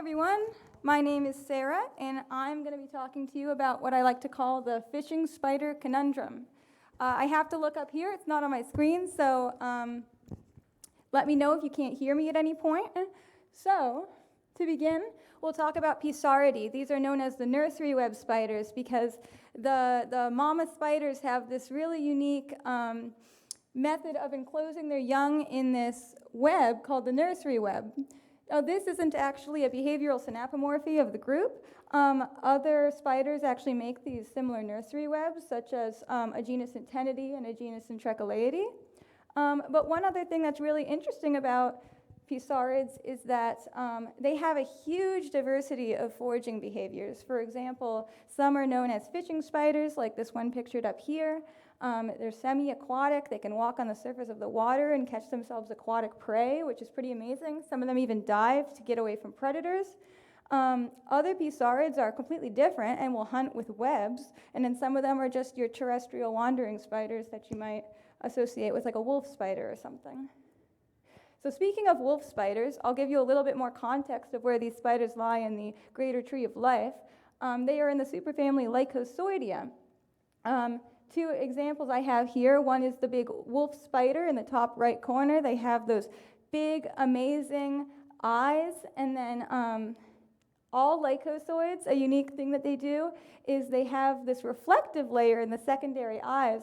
everyone. My name is Sarah, and I'm going to be talking to you about what I like to call the fishing spider conundrum. I have to look up here. It's not on my screen, so let me know if you can't hear me at any point. So, to begin, we'll talk about Pisaridae. These are known as the nursery web spiders because the mama spiders have this really unique method of enclosing their young in this web called the nursery web. Now, this isn't actually a behavioral synapomorphy of the group. Other spiders actually make these similar nursery webs, such as a genus Antenidae and a genus Intricolaeidae. But one other thing that's really interesting about Pisarids is that they have a huge diversity of foraging behaviors. For example, some are known as fishing spiders, like this one pictured up here. They're semi-aquatic. They can walk on the surface of the water and catch themselves aquatic prey, which is pretty amazing. Some of them even dive to get away from predators. Other Pisarids are completely different and will hunt with webs, and then some of them are just your terrestrial wandering spiders that you might associate with like a wolf spider or something. So speaking of wolf spiders, I'll give you a little bit more context of where these spiders lie in the greater tree of life. They are in the superfamily Lycosoidea. Two examples I have here. One is the big wolf spider in the top right corner. They have those big, amazing eyes. And then all lycosoids, a unique thing that they do is they have this reflective layer in the secondary eyes.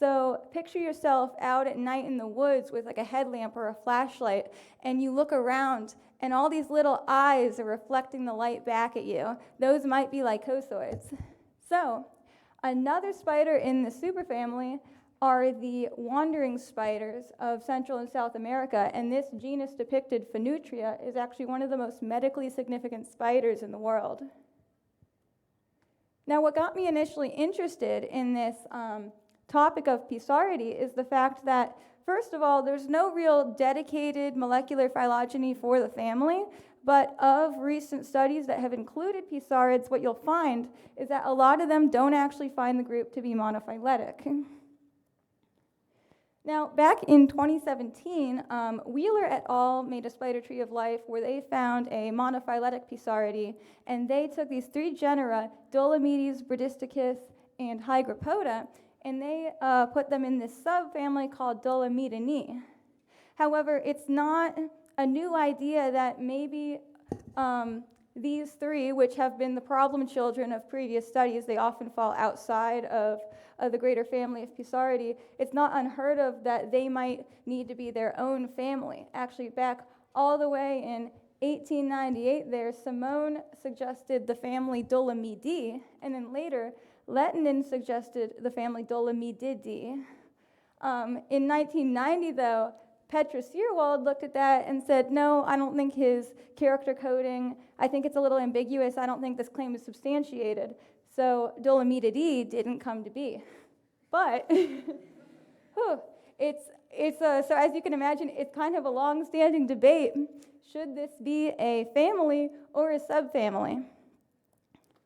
So picture yourself out at night in the woods with like a headlamp or a flashlight, and you look around, and all these little eyes are reflecting the light back at you. Those might be lycosoids. So another spider in the superfamily are the wandering spiders of Central and South America, and this genus depicted, Phenutria, is actually one of the most medically significant spiders in the world. Now, what got me initially interested in this topic of Pisaridae is the fact that, first of all, there's no real dedicated molecular phylogeny for the family, but of recent studies that have included Pisarids, what you'll find is that a lot of them don't actually find the group to be monophyletic. Now, back in 2017, Wheeler et al. Made a spider tree of life where they found a monophyletic Pisaridae, and they took these three genera, Dolomedes, Bradisticus, and Hygropoda, and they put them in this subfamily called Dolomedinae. However, it's not a new idea that maybe these three, which have been the problem children of previous studies, they often fall outside of the greater family of Pisaridae. It's not unheard of that they might need to be their own family. Actually, back all the way in 1898 there, Simone suggested the family Dolomedidae, and then later Lettinen suggested the family Dolomedidae. In 1990, though, Petra Searwald looked at that and said, no, I don't think his character coding, I think it's a little ambiguous. I don't think this claim is substantiated. So Dolomedidae didn't come to be. But so as you can imagine, it's kind of a long-standing debate. Should this be a family or a subfamily?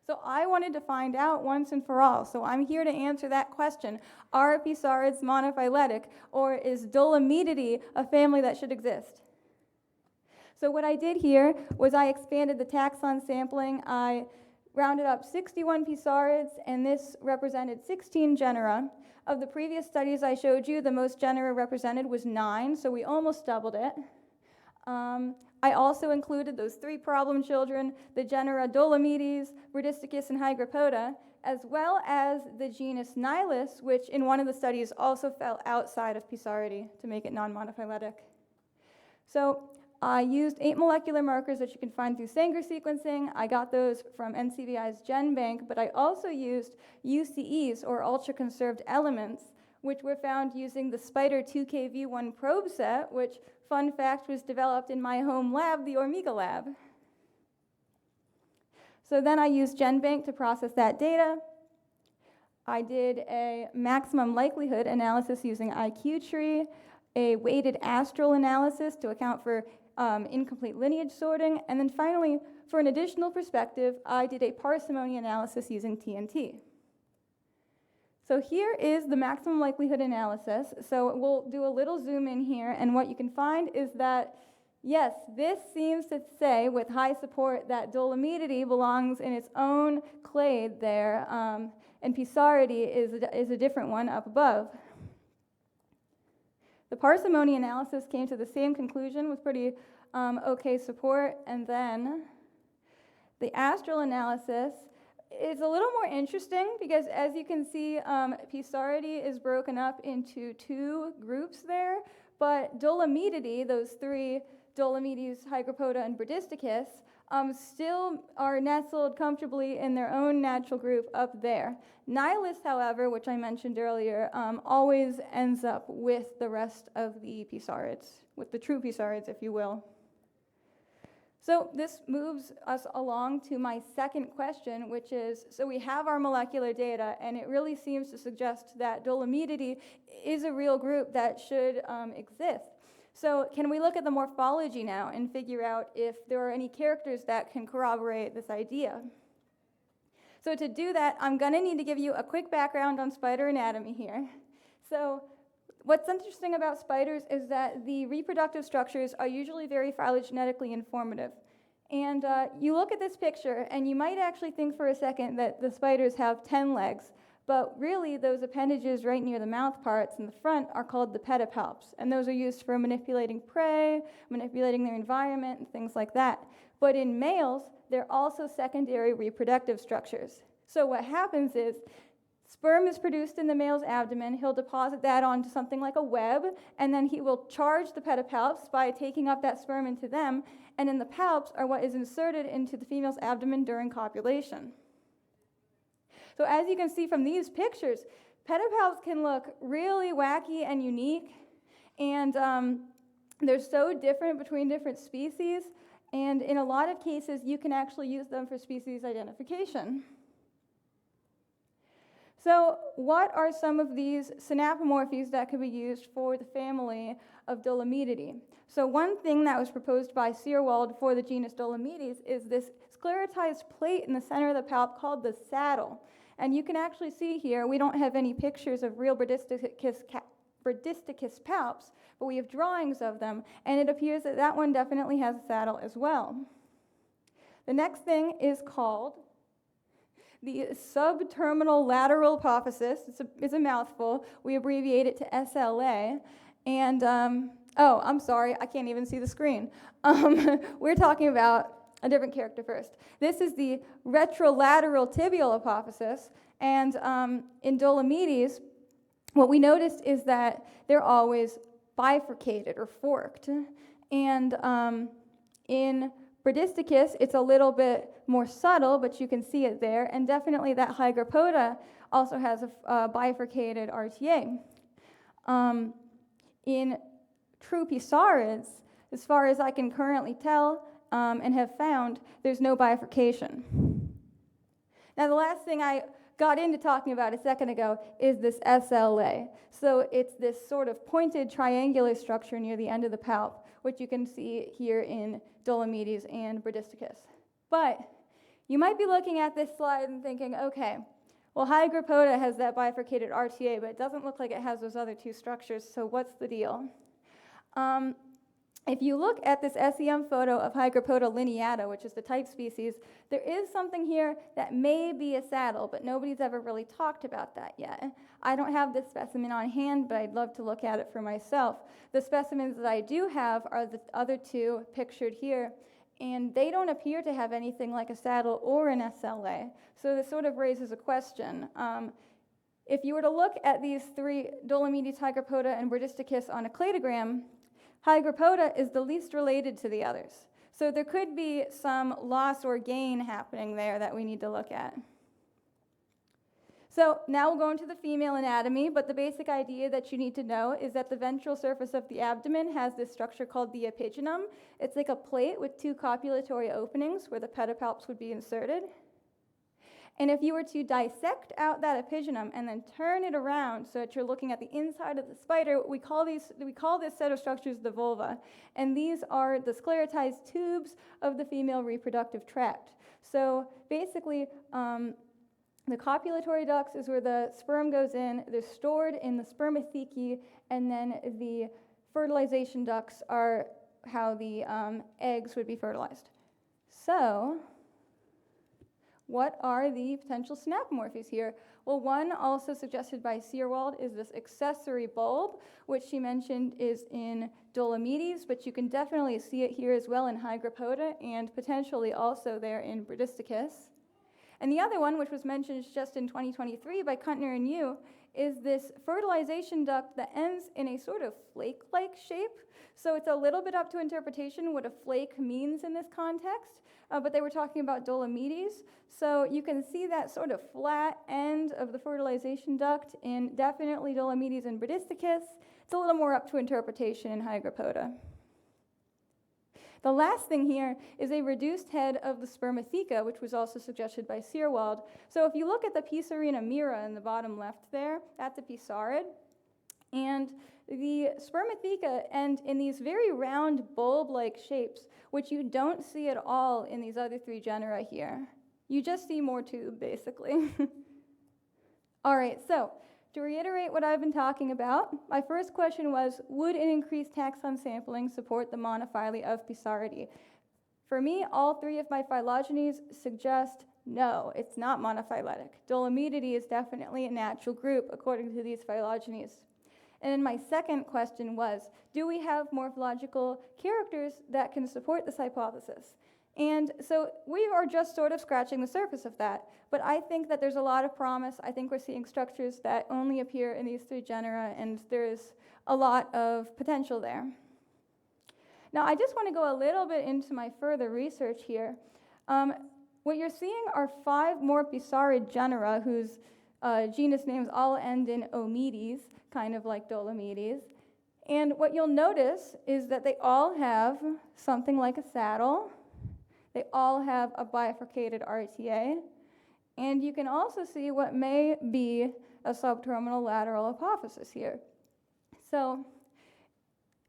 So I wanted to find out once and for all. So I'm here to answer that question. Are Pisarids monophyletic, or is Dolomedidae a family that should exist? So what I did here was I expanded the taxon sampling. I rounded up 61 Pisarids, and this represented 16 genera. Of the previous studies I showed you, the most genera represented was 9, so we almost doubled it. I also included those three problem children, the genera Dolomedes, Bradisticus, and Hygropoda, as well as the genus Nilus, which in one of the studies also fell outside of Pisaridae to make it non-monophyletic. So I used 8 molecular markers that you can find through Sanger sequencing. I got those from NCBI's GenBank, but I also used UCEs, or ultra-conserved elements, which were found using the Spider 2KV1 probe set, which, fun fact, was developed in my home lab, the Ormiga lab. So then I used GenBank to process that data. I did a maximum likelihood analysis using IQ tree, a weighted astral analysis to account for incomplete lineage sorting, and then finally, for an additional perspective, I did a parsimony analysis using TNT. So here is the maximum likelihood analysis. So we'll do a little zoom in here, and what you can find is that Yes, this seems to say with high support that Dolomididae belongs in its own clade there, and Pisaridae is a different one up above. The parsimony analysis came to the same conclusion with pretty okay support, and then the astral analysis is a little more interesting because, as you can see, Pisaridae is broken up into two groups there, but Dolomididae, those three, Dolomites, Hygropoda, and Bradisticus, still are nestled comfortably in their own natural group up there. Nihilus, however, which I mentioned earlier, always ends up with the rest of the Pisarids, with the true Pisarids, if you will. So this moves us along to my second question, which is, so we have our molecular data, and it really seems to suggest that Dolomididae is a real group that should exist. So can we look at the morphology now and figure out if there are any characters that can corroborate this idea? So to do that, I'm going to need to give you a quick background on spider anatomy here. So what's interesting about spiders is that the reproductive structures are usually very phylogenetically informative. And you look at this picture, and you might actually think for a second that the spiders have 10 legs, but really those appendages right near the mouth parts in the front are called the pedipalps, and those are used for manipulating prey, manipulating their environment, and things like that. But in males, they're also secondary reproductive structures. So what happens is, sperm is produced in the male's abdomen. He'll deposit that onto something like a web, and then he will charge the pedipalps by taking up that sperm into them, and then the palps are what is inserted into the female's abdomen during copulation. So as you can see from these pictures, pedipalps can look really wacky and unique, and they're so different between different species, and in a lot of cases, you can actually use them for species identification. So what are some of these synapomorphies that could be used for the family of Dolomididae? So one thing that was proposed by Searwald for the genus Dolomites is this sclerotized plate in the center of the palp called the saddle. And you can actually see here, we don't have any pictures of real Bradisticus palps, but we have drawings of them, and it appears that that one definitely has a saddle as well. The next thing is called the subterminal lateral apophysis. It's a mouthful. We abbreviate it to SLA. And, oh, I'm sorry, I can't even see the screen. We're talking about a different character first. This is the retrolateral tibial apophysis. And in Dolomites, what we noticed is that they're always bifurcated or forked. And in Bradisticus, it's a little bit more subtle, but you can see it there. And definitely that Hygropoda also has a bifurcated RTA. In true Pisarids, as far as I can currently tell and have found, there's no bifurcation. Now, the last thing I got into talking about a second ago is this SLA. So it's this sort of pointed triangular structure near the end of the palp, which you can see here in Dolomites and Bradisticus. But you might be looking at this slide and thinking, okay, well, Hygropoda has that bifurcated RTA, but it doesn't look like it has those other two structures, so what's the deal? If you look at this SEM photo of Hygropoda lineata, which is the type species, there is something here that may be a saddle, but nobody's ever really talked about that yet. I don't have this specimen on hand, but I'd love to look at it for myself. The specimens that I do have are the other two pictured here, and they don't appear to have anything like a saddle or an SLA. So this sort of raises a question. If you were to look at these three, Dolomites, Hygropoda, and Bradisticus on a cladogram, Hygropoda is the least related to the others. So there could be some loss or gain happening there that we need to look at. So now we'll go into the female anatomy, but the basic idea that you need to know is that the ventral surface of the abdomen has this structure called the epigynum. It's like a plate with two copulatory openings where the pedipalps would be inserted. And if you were to dissect out that epigynum and then turn it around so that you're looking at the inside of the spider, we call this set of structures the vulva. And these are the sclerotized tubes of the female reproductive tract. So basically, the copulatory ducts is where the sperm goes in. They're stored in the spermathecae, and then the fertilization ducts are how the eggs would be fertilized. So, what are the potential synapomorphies here? Well, one also suggested by Searwald is this accessory bulb, which she mentioned is in Dolomedes, but you can definitely see it here as well in Hygropoda and potentially also there in Bradisticus. And the other one, which was mentioned just in 2023 by Kuntner and Yu, is this fertilization duct that ends in a sort of flake-like shape. So it's a little bit up to interpretation what a flake means in this context, but they were talking about Dolomedes. So you can see that sort of flat end of the fertilization duct in definitely Dolomedes and Bradisticus. It's a little more up to interpretation in Hygropoda. The last thing here is a reduced head of the spermatheca, which was also suggested by Searwald. So if you look at the Pisarina mira in the bottom left there, that's a pisaurid. And the spermatheca end in these very round bulb-like shapes, which you don't see at all in these other three genera here. You just see more tube, basically. All right, so to reiterate what I've been talking about, my first question was, would an increased taxon sampling support the monophyly of Pisaridae? For me, all three of my phylogenies suggest no, it's not monophyletic. Dolometidae is definitely a natural group according to these phylogenies. And then my second question was, do we have morphological characters that can support this hypothesis? And so we are just sort of scratching the surface of that. But I think that there's a lot of promise. I think we're seeing structures that only appear in these three genera, and there's a lot of potential there. Now, I just want to go a little bit into my further research here. What you're seeing are 5 more Pisaurid genera whose genus names all end in omedes, kind of like Dolomedes. And what you'll notice is that they all have something like a saddle. They all have a bifurcated RTA. And you can also see what may be a subterminal lateral apophysis here. So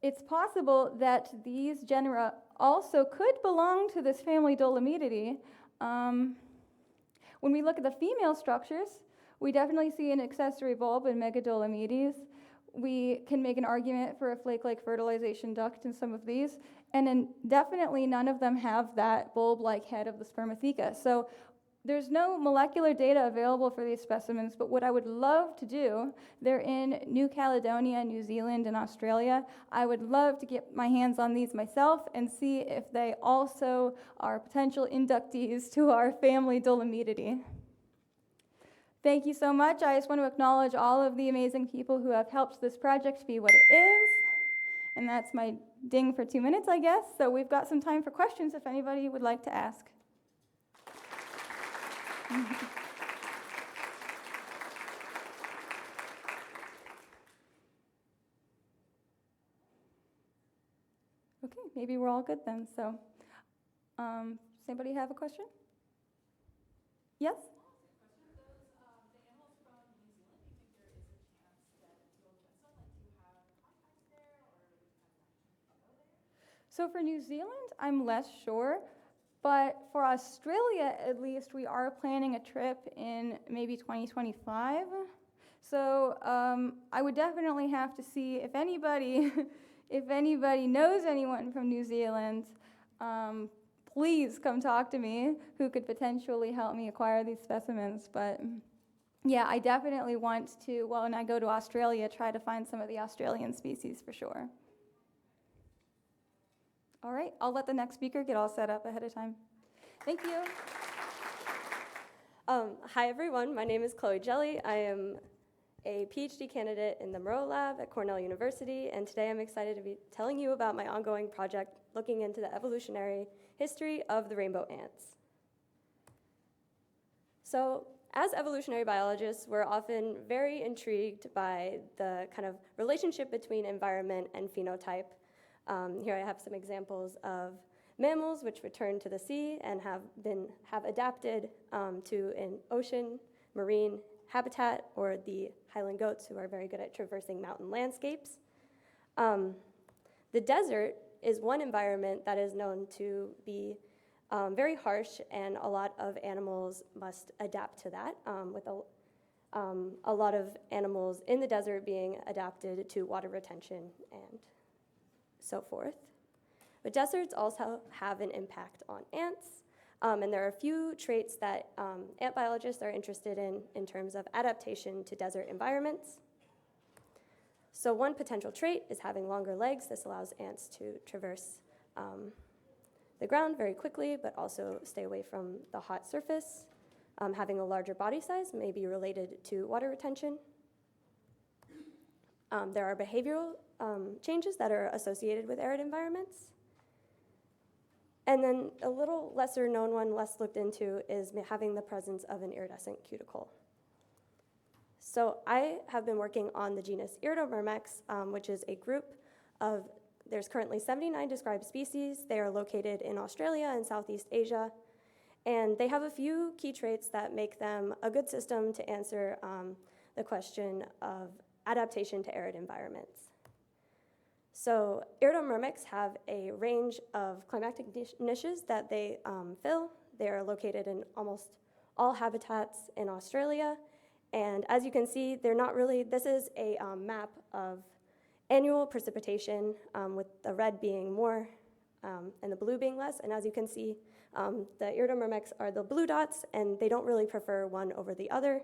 it's possible that these genera also could belong to this family Dolometidae. When we look at the female structures, we definitely see an accessory bulb in Megadolomedes. We can make an argument for a flake-like fertilization duct in some of these, and then definitely none of them have that bulb-like head of the spermatheca. So there's no molecular data available for these specimens, but what I would love to do, they're in New Caledonia, New Zealand, and Australia. I would love to get my hands on these myself and see if they also are potential inductees to our family Dolometidae. Thank you so much. I just want to acknowledge all of the amazing people who have helped this project be what it is. And that's my ding for 2 minutes, I guess. So we've got some time for questions if anybody would like to ask. Okay, maybe we're all good then. So, does anybody have a question? Yes? So for New Zealand, I'm less sure, but for Australia, at least, we are planning a trip in maybe 2025. So I would definitely have to see if anybody, if anybody knows anyone from New Zealand, please come talk to me who could potentially help me acquire these specimens. But yeah, I definitely want to, well, when I go to Australia, try to find some of the Australian species for sure. All right, I'll let the next speaker get all set up ahead of time. Thank you. Hi, everyone. My name is Chloe Jelley. I am a PhD candidate in the Moreau Lab at Cornell University, and today I'm excited to be telling you about my ongoing project looking into the evolutionary history of the rainbow ants. So, as evolutionary biologists, we're often very intrigued by the kind of relationship between environment and phenotype. Here I have some examples of mammals which return to the sea and have adapted to an ocean, marine habitat, or the highland goats who are very good at traversing mountain landscapes. The desert is one environment that is known to be very harsh, and a lot of animals must adapt to that, with a lot of animals in the desert being adapted to water retention and so forth. But deserts also have an impact on ants, and there are a few traits that ant biologists are interested in terms of adaptation to desert environments. So one potential trait is having longer legs. This allows ants to traverse the ground very quickly, but also stay away from the hot surface. Having a larger body size may be related to water retention. There are behavioral changes that are associated with arid environments. And then a little lesser known one, less looked into, is having the presence of an iridescent cuticle. So I have been working on the genus Iridomyrmex, which is a group of, there's currently 79 described species. They are located in Australia and Southeast Asia. And they have a few key traits that make them a good system to answer the question of adaptation to arid environments. So Iridomyrmex have a range of climatic niches that they fill. They are located in almost all habitats in Australia. And as you can see, they're not really, this is a map of annual precipitation, with the red being more and the blue being less. And as you can see, the Iridomyrmex are the blue dots, and they don't really prefer one over the other.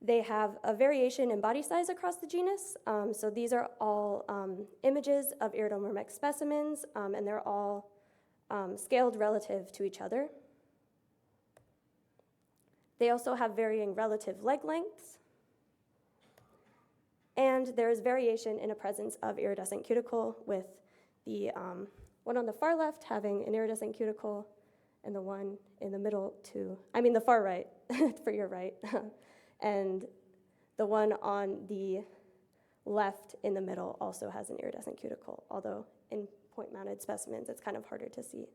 They have a variation in body size across the genus. So these are all images of Iridomyrmex specimens, and they're all scaled relative to each other. They also have varying relative leg lengths. And there is variation in a presence of iridescent cuticle, with the one on the far left having an iridescent cuticle, and the one in the middle the far right, for your right, and the one on the left in the middle also has an iridescent cuticle, although in point-mounted specimens it's kind of harder to see.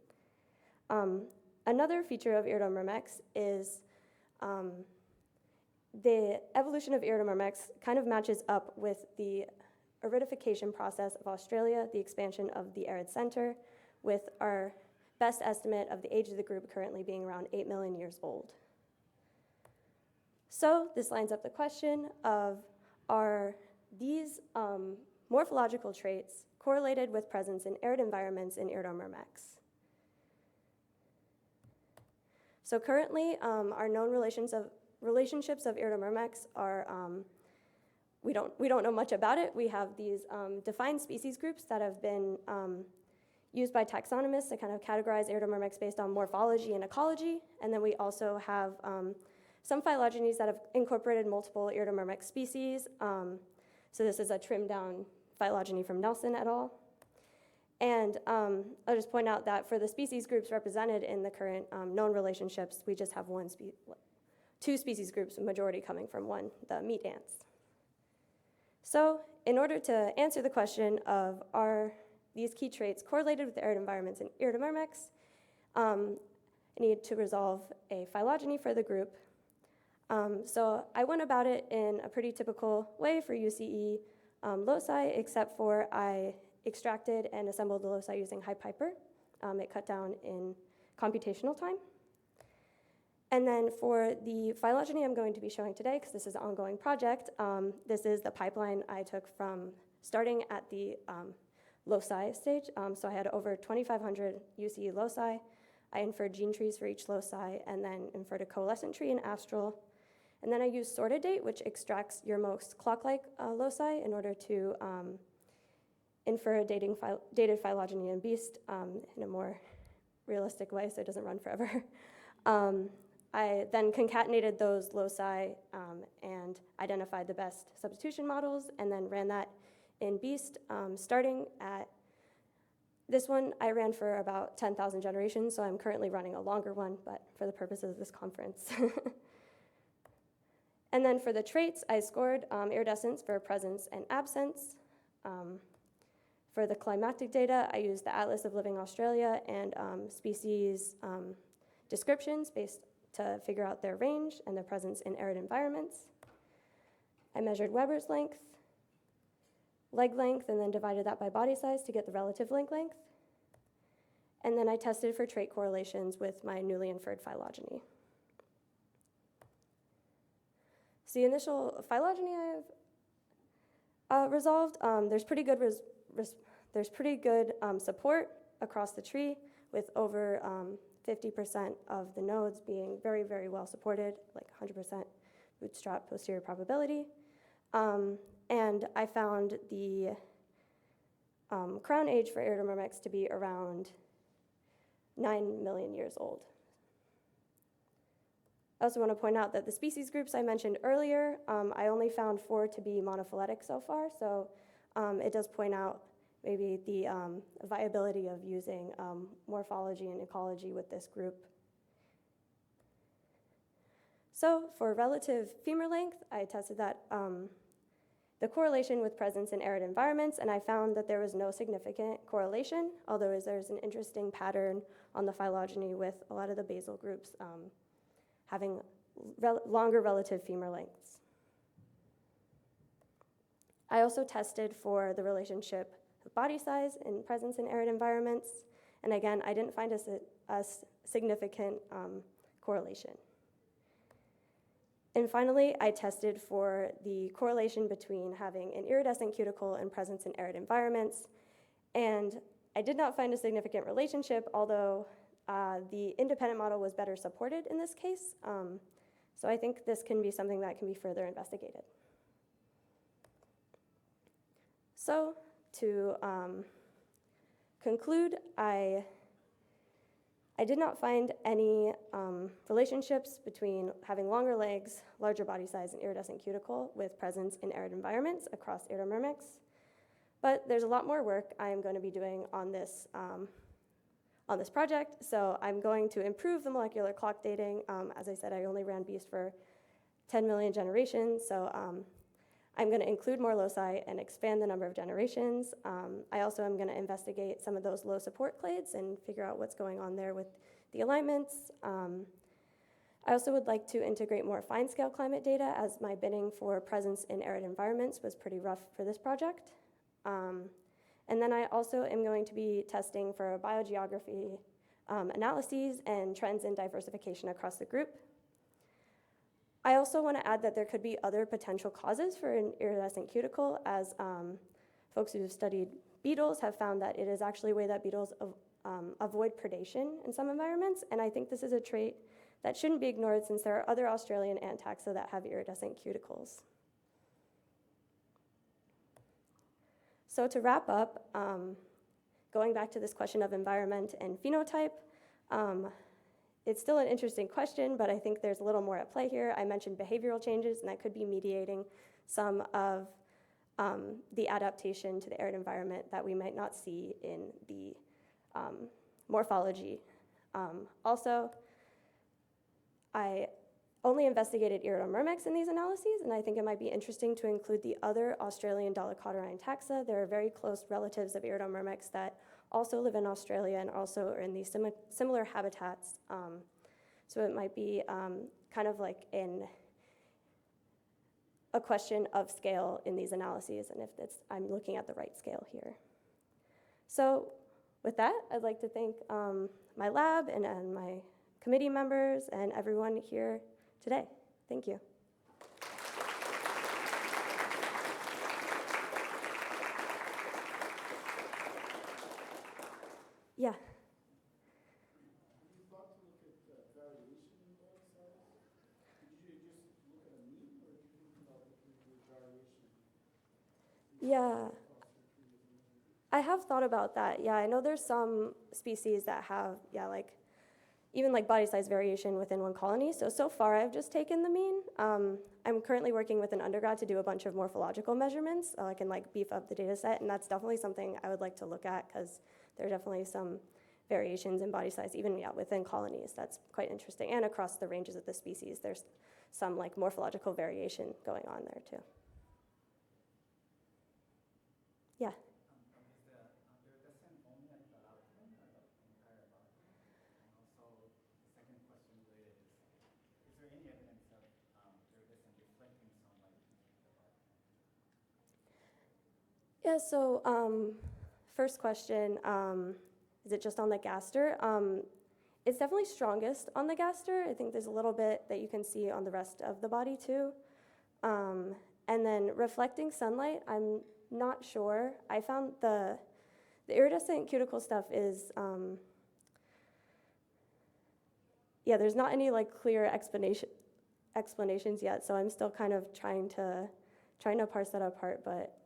Another feature of Iridomyrmex is the evolution of Iridomyrmex kind of matches up with the aridification process of Australia, the expansion of the arid center, with our best estimate of the age of the group currently being around 8 million years old. So this lines up the question of, are these morphological traits correlated with presence in arid environments in Iridomyrmex? So currently, our known relationships of Iridomyrmex are, we don't know much about it. We have these defined species groups that have been used by taxonomists to kind of categorize Iridomyrmex based on morphology and ecology. And then we also have some phylogenies that have incorporated multiple Iridomyrmex species. So this is a trimmed down phylogeny from Nelson et al. And I'll just point out that for the species groups represented in the current known relationships, we just have two species groups, majority coming from one, the meat ants. So in order to answer the question of, are these key traits correlated with arid environments in Iridomyrmex, I need to resolve a phylogeny for the group. So I went about it in a pretty typical way for UCE loci, except for I extracted and assembled the loci using HiPiper. It cut down in computational time. And then for the phylogeny I'm going to be showing today, because this is an ongoing project, this is the pipeline I took from starting at the loci stage. So I had over 2,500 UCE loci. I inferred gene trees for each loci, and then inferred a coalescent tree in astral. And then I used sorted date, which extracts your most clock-like loci in order to infer a dated phylogeny in beast in a more realistic way so it doesn't run forever. I then concatenated those loci and identified the best substitution models, and then ran that in beast, starting at this one. I ran for about 10,000 generations, so I'm currently running a longer one, but for the purposes of this conference. And then for the traits, I scored iridescence for presence and absence. For the climatic data, I used the Atlas of Living Australia and species descriptions based to figure out their range and their presence in arid environments. I measured Weber's length, leg length, and then divided that by body size to get the relative leg length. And then I tested for trait correlations with my newly inferred phylogeny. So the initial phylogeny I've resolved, there's pretty good there's pretty good support across the tree, with over 50% of the nodes being very, very well supported, like 100% bootstrap posterior probability. And I found the crown age for Iridomyrmex to be around 9 million years old. I also want to point out that the species groups I mentioned earlier, I only found 4 to be monophyletic so far, so it does point out maybe the viability of using morphology and ecology with this group. So for relative femur length, I tested that the correlation with presence in arid environments, and I found that there was no significant correlation, although there's an interesting pattern on the phylogeny with a lot of the basal groups having longer relative femur lengths. I also tested for the relationship of body size and presence in arid environments, and again, I didn't find a significant correlation. And finally, I tested for the correlation between having an iridescent cuticle and presence in arid environments, and I did not find a significant relationship, although the independent model was better supported in this case. So I think this can be something that can be further investigated. So to conclude, I did not find any relationships between having longer legs, larger body size, and iridescent cuticle with presence in arid environments across Iridomyrmex. But there's a lot more work I am going to be doing on this project. So I'm going to improve the molecular clock dating. As I said, I only ran BEAST for 10 million generations. So I'm going to include more loci and expand the number of generations. I also am going to investigate some of those low support clades and figure out what's going on there with the alignments. I also would like to integrate more fine-scale climate data, as my bidding for presence in arid environments was pretty rough for this project. And then I also am going to be testing for biogeography analyses and trends in diversification across the group. I also want to add that there could be other potential causes for an iridescent cuticle, as folks who have studied beetles have found that it is actually a way that beetles avoid predation in some environments, and I think this is a trait that shouldn't be ignored, since there are other Australian ant taxa that have iridescent cuticles. So to wrap up, going back to this question of environment and phenotype, it's still an interesting question, but I think there's a little more at play here. I mentioned behavioral changes, and that could be mediating some of the adaptation to the arid environment that we might not see in the morphology. Also, I only investigated Iridomyrmex in these analyses, and I think it might be interesting to include the other Australian dolichoderine taxa. There are very close relatives of Iridomyrmex that also live in Australia and also are in these similar habitats. So it might be kind of like a question of scale in these analyses, and if I'm looking at the right scale here. So with that, I'd like to thank my lab and my committee members and everyone here today. Thank you. Yeah. Have you thought to look at variation in body size? Did you just look at a mean, or did you think about looking at variation? Yeah. I have thought about that. Yeah, I know there's some species that have, even body size variation within one colony. So far I've just taken the mean. I'm currently working with an undergrad to do a bunch of morphological measurements. I can beef up the data set, and that's definitely something I would like to look at, because there are definitely some variations in body size, even within colonies. That's quite interesting. And across the ranges of the species, there's some morphological variation going on there too. Yeah. Is the iridescent only at the abdomen or the entire body? And also, the second question related is there any evidence of iridescent reflecting sunlight into the body? Yeah, so first question, is it just on the gaster? It's definitely strongest on the gaster. I think there's a little bit that you can see on the rest of the body too. And then reflecting sunlight, I'm not sure. I found the iridescent cuticle stuff is, yeah, there's not any like clear explanations yet, so I'm still kind of trying to parse that apart, but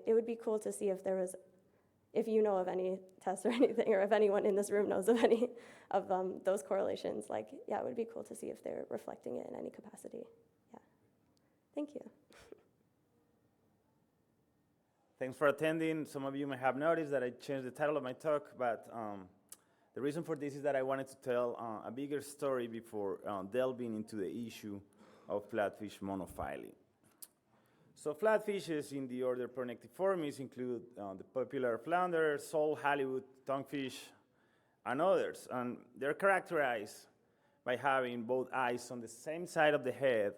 it would be cool to see if you know of any tests or anything, or if anyone in this room knows of any of those correlations. Like, yeah, it would be cool to see if they're reflecting it in any capacity. Yeah. Thank you. Thanks for attending. Some of you may have noticed that I changed the title of my talk, but the reason for this is that I wanted to tell a bigger story before delving into the issue of flatfish monophyly. So flatfishes in the order Pernectiformis include the popular flounder, sole, Hollywood, tonguefish, and others. And they're characterized by having both eyes on the same side of the head,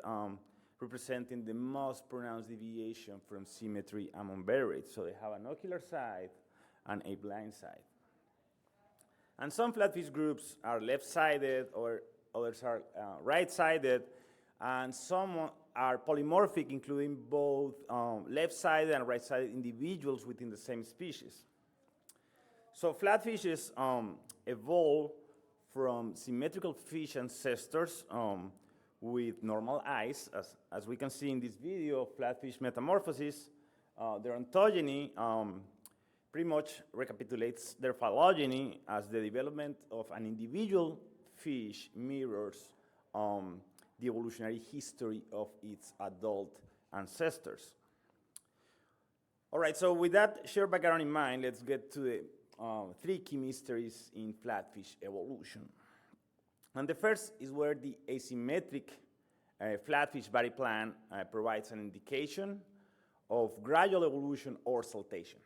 representing the most pronounced deviation from symmetry among vertebrates. So they have an ocular side and a blind side. And some flatfish groups are left-sided, or others are right-sided, and some are polymorphic, including both left-sided and right-sided individuals within the same species. So flatfishes evolved from symmetrical fish ancestors with normal eyes. As we can see in this video of flatfish metamorphosis, their ontogeny pretty much recapitulates their phylogeny, as the development of an individual fish mirrors the evolutionary history of its adult ancestors. All right, so with that shared background in mind, let's get to the three key mysteries in flatfish evolution. And the first is where the asymmetric flatfish body plan provides an indication of gradual evolution or saltation.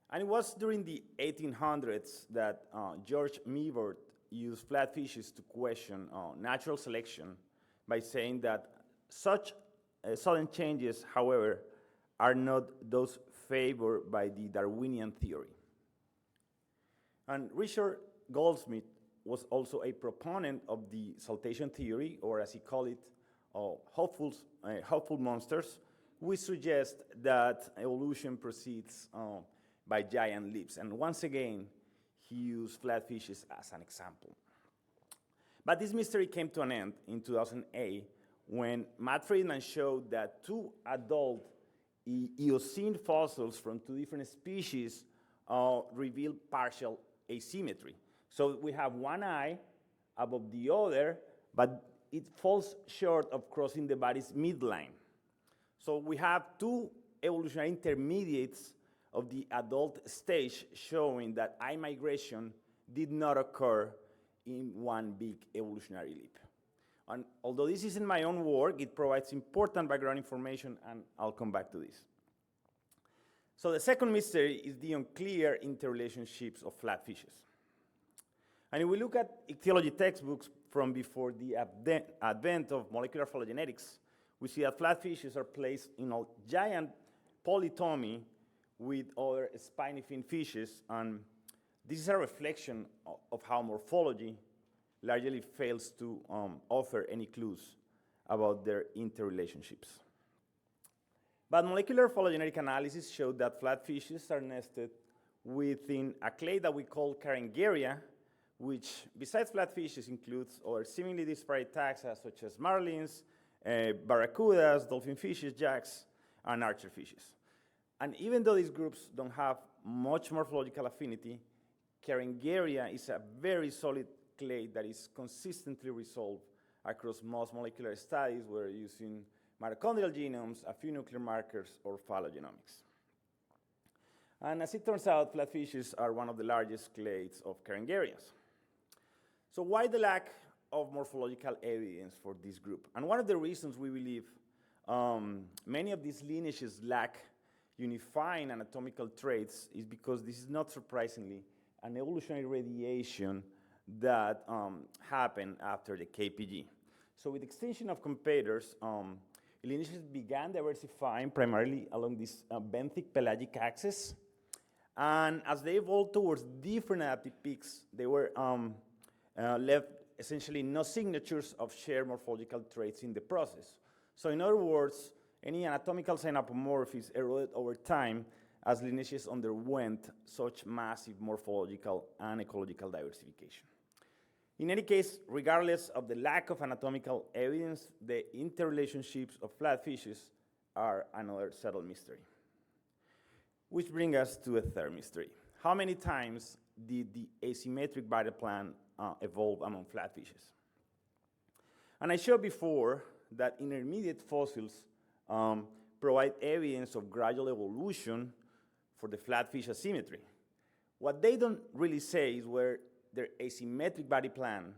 And it was during the 1800s that George Mivart used flatfishes to question natural selection by saying that such sudden changes, however, are not those favored by the Darwinian theory. And Richard Goldsmith was also a proponent of the saltation theory, or as he called it, hopeful monsters, which suggest that evolution proceeds by giant leaps. And once again, he used flatfishes as an example. But this mystery came to an end in 2008 when Matt Friedman showed that two adult Eocene fossils from two different species reveal partial asymmetry. So we have one eye above the other, but it falls short of crossing the body's midline. So we have two evolutionary intermediates of the adult stage showing that eye migration did not occur in one big evolutionary leap. And although this isn't my own work, it provides important background information, and I'll come back to this. So the second mystery is the unclear interrelationships of flatfishes. And if we look at ichthyology textbooks from before the advent of molecular phylogenetics, we see that flatfishes are placed in a giant polytomy with other spiny fin fishes, and this is a reflection of how morphology largely fails to offer any clues about their interrelationships. But molecular phylogenetic analysis showed that flatfishes are nested within a clade that we call Carangaria, which besides flatfishes includes other seemingly disparate taxa such as marlins, barracudas, dolphin fishes, jacks, and archer fishes. And even though these groups don't have much morphological affinity, Carangaria is a very solid clade that is consistently resolved across most molecular studies, whether using mitochondrial genomes, a few nuclear markers, or phylogenomics. And as it turns out, flatfishes are one of the largest clades of Carangarians. So why the lack of morphological evidence for this group? And one of the reasons we believe many of these lineages lack unifying anatomical traits is because this is not surprisingly an evolutionary radiation that happened after the KPG. So with extinction of competitors, lineages began diversifying primarily along this benthic pelagic axis. And as they evolved towards different adaptive peaks, they were left essentially no signatures of shared morphological traits in the process. So in other words, any anatomical synapomorphism eroded over time as lineages underwent such massive morphological and ecological diversification. In any case, regardless of the lack of anatomical evidence, the interrelationships of flatfishes are another settled mystery. Which brings us to a third mystery. How many times did the asymmetric body plan evolve among flatfishes? And I showed before that intermediate fossils provide evidence of gradual evolution for the flatfish asymmetry. What they don't really say is where their asymmetric body plan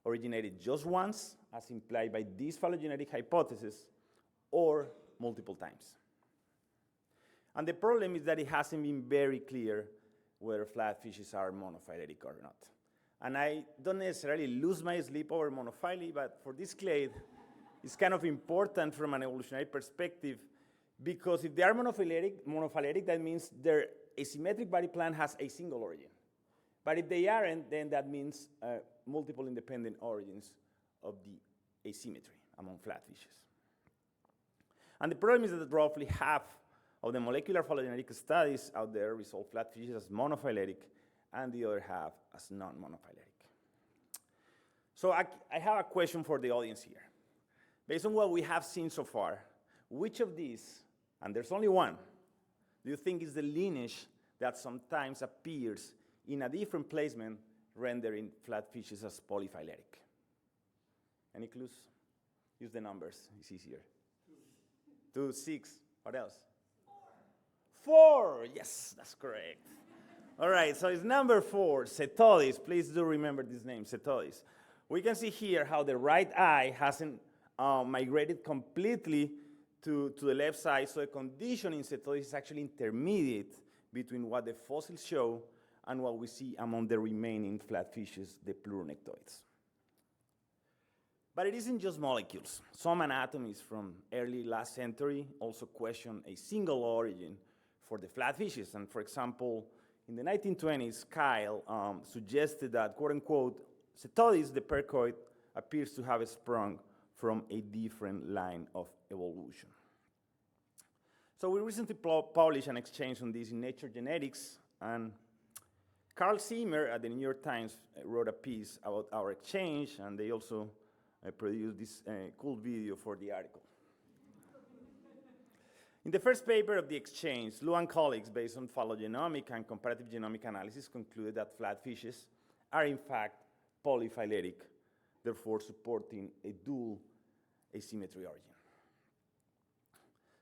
originated just once, as implied by this phylogenetic hypothesis, or multiple times. And the problem is that it hasn't been very clear whether flatfishes are monophyletic or not. And I don't necessarily lose my sleep over monophyly, but for this clade, it's kind of important from an evolutionary perspective, because if they are monophyletic, that means their asymmetric body plan has a single origin. But if they aren't, then that means multiple independent origins of the asymmetry among flatfishes. And the problem is that roughly half of the molecular phylogenetic studies out there resolve flatfishes as monophyletic and the other half as non-monophyletic. So I have a question for the audience here. Based on what we have seen so far, which of these, and there's only one, do you think is the lineage that sometimes appears in a different placement, rendering flatfishes as polyphyletic? Any clues? Use the numbers, it's easier. 2, 6, what else? 4, yes, that's correct. All right, so it's number 4, Cetodis. Please do remember this name, Cetodis. We can see here how the right eye hasn't migrated completely to the left side, so the condition in Cetodis is actually intermediate between what the fossils show and what we see among the remaining flatfishes, the pleuronectoids. But it isn't just molecules. Some anatomists from early last century also question a single origin for the flatfishes. And for example, in the 1920s, Kyle suggested that, quote unquote, Cetodis, the percoid, appears to have sprung from a different line of evolution. So we recently published an exchange on this in Nature Genetics, and Carl Zimmer at the New York Times wrote a piece about our exchange, and they also produced this cool video for the article. In the first paper of the exchange, Lu and colleagues, based on phylogenomic and comparative genomic analysis, concluded that flatfishes are in fact polyphyletic, therefore supporting a dual asymmetry origin.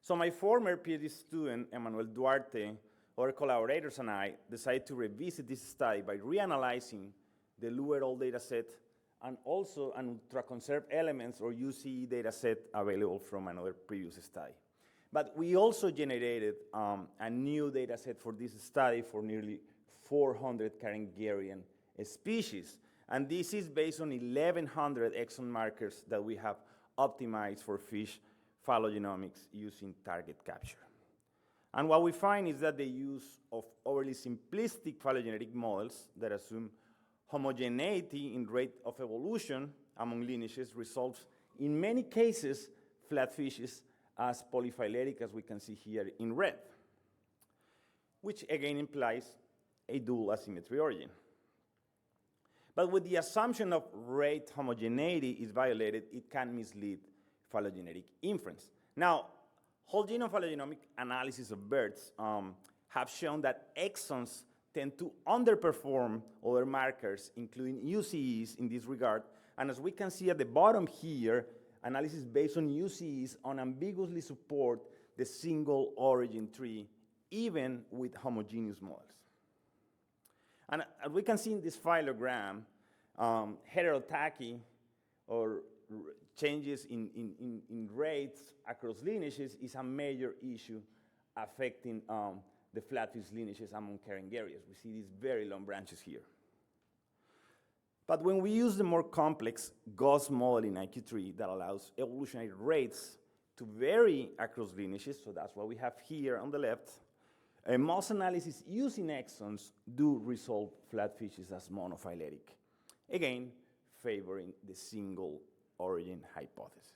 So my former PhD student, Emmanuel Duarte, other collaborators and I decided to revisit this study by reanalyzing the Lu et al. Data set and also an ultra-conserved elements or UCE data set available from another previous study. But we also generated a new data set for this study for nearly 400 Carengerian species. And this is based on 1,100 exon markers that we have optimized for fish phylogenomics using target capture. And what we find is that the use of overly simplistic phylogenetic models that assume homogeneity in rate of evolution among lineages results, in many cases, flatfishes as polyphyletic, as we can see here in red, which again implies a dual asymmetry origin. But with the assumption of rate homogeneity is violated, it can mislead phylogenetic inference. Now, whole genome phylogenomic analysis of birds have shown that exons tend to underperform other markers, including UCEs in this regard. And as we can see at the bottom here, analysis based on UCEs unambiguously support the single origin tree, even with homogeneous models. And as we can see in this phylogram, heterotachy or changes in rates across lineages is a major issue affecting the flatfish lineages among Carengerias. We see these very long branches here. But when we use the more complex Gauss model in IQ3 that allows evolutionary rates to vary across lineages, so that's what we have here on the left, most analysis using exons do resolve flatfishes as monophyletic, again, favoring the single origin hypothesis.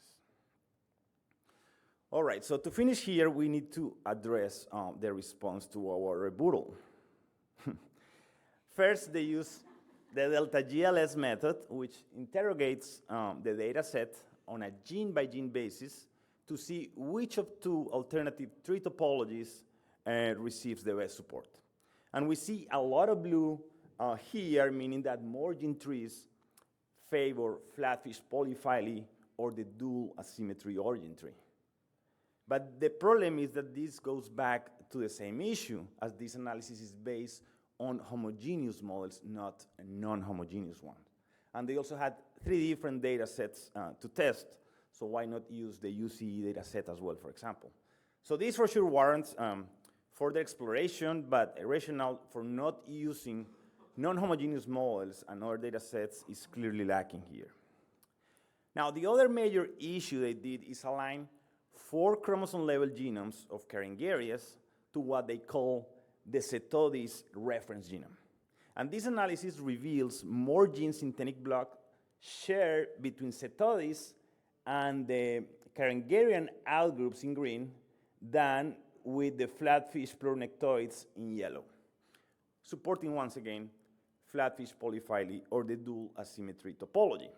All right, so to finish here, we need to address the response to our rebuttal. First, they use the delta GLS method, which interrogates the data set on a gene-by-gene basis to see which of two alternative tree topologies receives the best support. And we see a lot of blue here, meaning that more gene trees favor flatfish polyphyly or the dual asymmetry origin tree. But the problem is that this goes back to the same issue, as this analysis is based on homogeneous models, not a non-homogeneous one. And they also had 3 different data sets to test, so why not use the UCE data set as well, for example? So this for sure warrants further exploration, but a rationale for not using non-homogeneous models and other data sets is clearly lacking here. Now, the other major issue they did is align 4 chromosome-level genomes of Carringerias to what they call the Cetodis reference genome. And this analysis reveals more gene synthetic block shared between Cetodis and the Carringerian outgroups in green than with the flatfish pleuronectoids in yellow, supporting once again flatfish polyphyly or the dual asymmetry topology.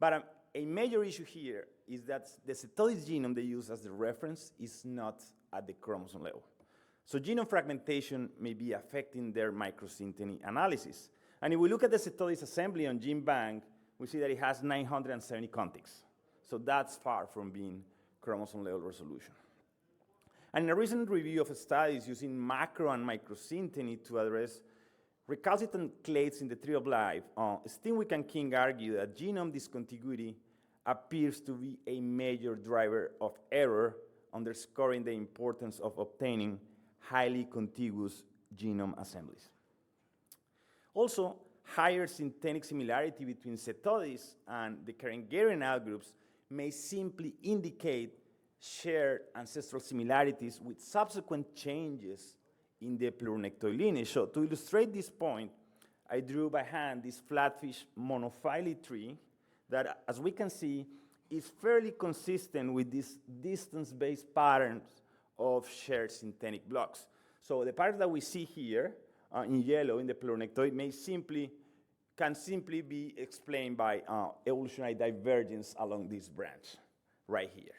But a major issue here is that the Cetodis genome they use as the reference is not at the chromosome level. So genome fragmentation may be affecting their microsynteny analysis. And if we look at the Cetodis assembly on GenBank, we see that it has 970 contigs. So that's far from being chromosome level resolution. And in a recent review of studies using macro and microsynteny to address recalcitrant clades in the tree of life, Steenwick and King argue that genome discontiguity appears to be a major driver of error, underscoring the importance of obtaining highly contiguous genome assemblies. Also, higher synthetic similarity between Cetodis and the Carringerian outgroups may simply indicate shared ancestral similarities with subsequent changes in the pleuronectoid lineage. So to illustrate this point, I drew by hand this flatfish monophyly tree that, as we can see, is fairly consistent with these distance-based patterns of shared synthetic blocks. So the pattern that we see here in yellow in the pleuronectoid can simply be explained by evolutionary divergence along this branch right here.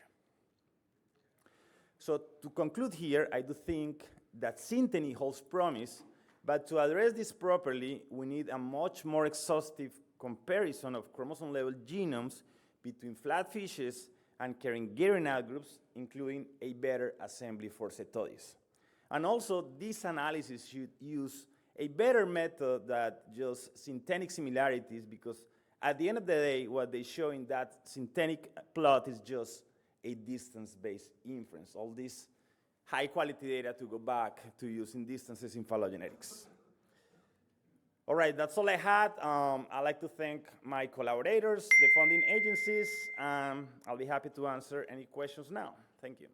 So to conclude here, I do think that synteny holds promise, but to address this properly, we need a much more exhaustive comparison of chromosome-level genomes between flatfishes and Carringerian outgroups, including a better assembly for Cetodis. And also, this analysis should use a better method than just synthetic similarities, because at the end of the day, what they show in that synthetic plot is just a distance-based inference. All this high-quality data to go back to using distances in phylogenetics. All right, that's all I had. I'd like to thank my collaborators, the funding agencies. I'll be happy to answer any questions now. Thank you.